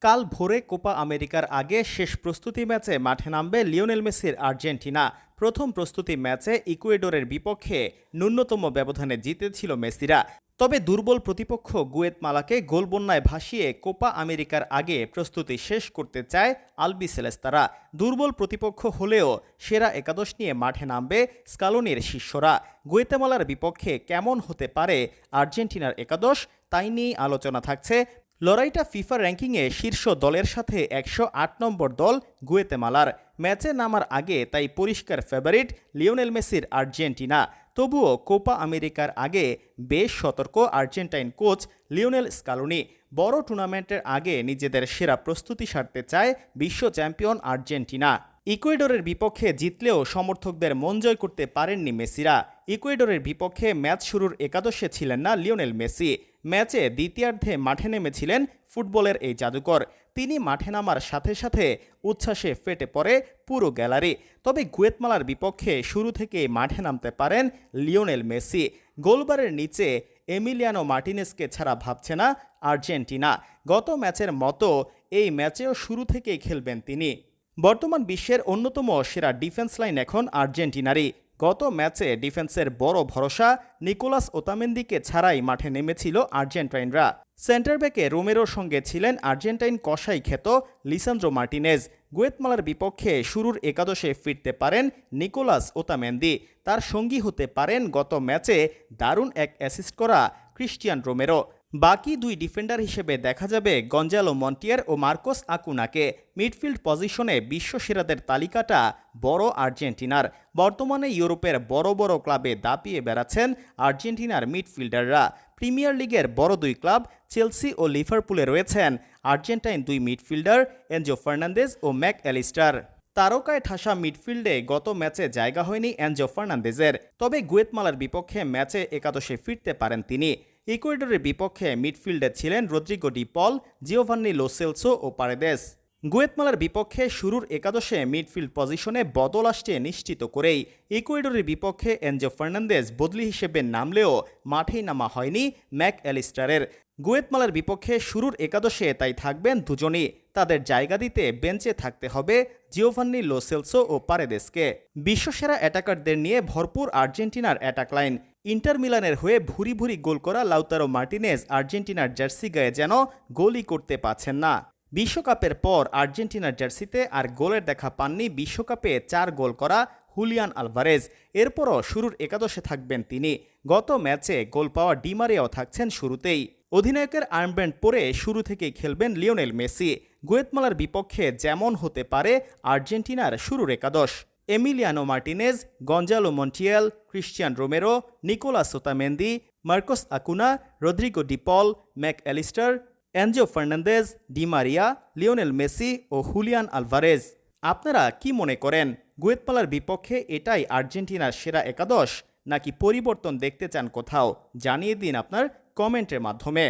কাল ভোরে কোপা আমেরিকার আগে শেষ প্রস্তুতি ম্যাচে মাঠে নামবে লিওনেল মেসির আর্জেন্টিনা। প্রথম প্রস্তুতি ম্যাচে ইকুয়েডরের বিপক্ষে ন্যূনতম ব্যবধানে জিতেছিল মেসিরা। তবে দুর্বল প্রতিপক্ষ গুয়েতমালাকে গোলবন্যায় ভাসিয়ে কোপা আমেরিকার আগে প্রস্তুতি শেষ করতে চায় আলবিসেলেস্তারা। দুর্বল প্রতিপক্ষ হলেও সেরা একাদশ নিয়ে মাঠে নামবে স্কালোনির শিষ্যরা। গুয়েতেমালার বিপক্ষে কেমন হতে পারে আর্জেন্টিনার একাদশ, তাই নিয়েই আলোচনা থাকছে। লড়াইটা ফিফা র্যাঙ্কিংয়ে শীর্ষ দলের সাথে ১০৮ নম্বর দল গুয়েতেমালার। ম্যাচে নামার আগে তাই পরিষ্কার ফেভারিট লিওনেল মেসির আর্জেন্টিনা। তবুও কোপা আমেরিকার আগে বেশ সতর্ক আর্জেন্টাইন কোচ লিওনেল স্কালোনি। বড় টুর্নামেন্টের আগে নিজেদের সেরা প্রস্তুতি সারতে চায় বিশ্ব চ্যাম্পিয়ন আর্জেন্টিনা। ইকুয়েডরের বিপক্ষে জিতলেও সমর্থকদের মন জয় করতে পারেননি মেসিরা। ইকুয়েডরের বিপক্ষে ম্যাচ শুরুর একাদশে ছিলেন না লিওনেল মেসি। ম্যাচে দ্বিতীয়ার্ধে মাঠে নেমেছিলেন ফুটবলের এই জাদুকর। তিনি মাঠে নামার সাথে সাথে উচ্ছ্বাসে ফেটে পড়ে পুরো গ্যালারি। তবে গুয়েতমালার বিপক্ষে শুরু থেকেই মাঠে নামতে পারেন লিওনেল মেসি। গোলবারের নিচে এমিলিয়ানো মার্টিনেজকে ছাড়া ভাবছে না আর্জেন্টিনা। গত ম্যাচের মতো এই ম্যাচেও শুরু থেকেই খেলবেন তিনি। বর্তমান বিশ্বের অন্যতম সেরা ডিফেন্স লাইন এখন আর্জেন্টিনারই। গত ম্যাচে ডিফেন্সের বড় ভরসা নিকোলাস ওতামেন্দিকে ছাড়াই মাঠে নেমেছিল আর্জেন্টাইনরা। সেন্টার ব্যাকে রোমেরোর সঙ্গে ছিলেন আর্জেন্টাইন কসাই খ্যাত লিসান্দ্রো মার্টিনেজ। গুয়েতমালার বিপক্ষে শুরুর একাদশে ফিরতে পারেন নিকোলাস ওতামেন্দি। তার সঙ্গী হতে পারেন গত ম্যাচে দারুণ এক অ্যাসিস্ট করা ক্রিস্টিয়ান রোমেরো। বাকি দুই ডিফেন্ডার হিসেবে দেখা যাবে গঞ্জালো মন্টিয়ার ও মার্কোস আকুনাকে। মিডফিল্ড পজিশনে বিশ্বসেরাদের তালিকাটা বড় আর্জেন্টিনার। বর্তমানে ইউরোপের বড় বড় ক্লাবে দাপিয়ে বেড়াচ্ছেন আর্জেন্টিনার মিডফিল্ডাররা। প্রিমিয়ার লিগের বড় দুই ক্লাব চেলসি ও লিভারপুলে রয়েছেন আর্জেন্টাইন দুই মিডফিল্ডার এনজো ফার্নান্দেজ ও ম্যাক অ্যালিস্টার। তারকায় ঠাসা মিডফিল্ডে গত ম্যাচে জায়গা হয়নি এনজো ফার্নান্দেজের। তবে গুয়েতমালার বিপক্ষে ম্যাচে একাদশে ফিরতে পারেন তিনি। ইকুয়েডরের বিপক্ষে মিডফিল্ডে ছিলেন রদ্রিগো ডি পল, জিওভান্নি লো সেলসো ও পারেদেস। গুয়েতমালার বিপক্ষে শুরুর একাদশে মিডফিল্ড পজিশনে বদল আসছে নিশ্চিত করেই। ইকুয়েডরের বিপক্ষে এনজো ফার্নান্দেজ বদলি হিসেবে নামলেও মাঠেই নামা হয়নি ম্যাক অ্যালিস্টারের। গুয়েতমালার বিপক্ষে শুরুর একাদশে তাই থাকবেন দুজনই। তাদের জায়গা দিতে বেঞ্চে থাকতে হবে জিওভান্নি লো সেলসো ও পারেদেসকে। বিশ্বসেরা অ্যাটাকারদের নিয়ে ভরপুর আর্জেন্টিনার অ্যাটাক লাইন। ইন্টার মিলানের হয়ে ভুরি ভুরি গোল করা লাউতারো মার্টিনেজ আর্জেন্টিনার জার্সি গায়ে যেন গোলই করতে পারছেন না। বিশ্বকাপের পর আর্জেন্টিনার জার্সিতে আর গোলের দেখা পাননি বিশ্বকাপে 4 গোল করা হুলিয়ান আলভারেজ। এরপরও শুরুর একাদশে থাকবেন তিনি। গত ম্যাচে গোল পাওয়া ডি মারিয়াও থাকছেন শুরুতেই। অধিনায়কের আর্মব্যান্ড পরে শুরু থেকেই খেলবেন লিওনেল মেসি। গুয়েতমালার বিপক্ষে যেমন হতে পারে আর্জেন্টিনার শুরুর একাদশ: Emiliano Martinez, Gonzalo Montiel, Cristian Romero, Nicolas Otamendi, Marcos Acuna, Rodrigo De Paul, Mac Allister, Enzo Fernandez, Di Maria, Lionel Messi ও হুলিয়ান আলভারেজ। আপনারা কি মনে করেন, গুয়েতমালার বিপক্ষে এটাই আর্জেন্টিনার সেরা একাদশ, নাকি পরিবর্তন দেখতে চান কোথাও? জানিয়ে দিন আপনার কমেন্টের মাধ্যমে।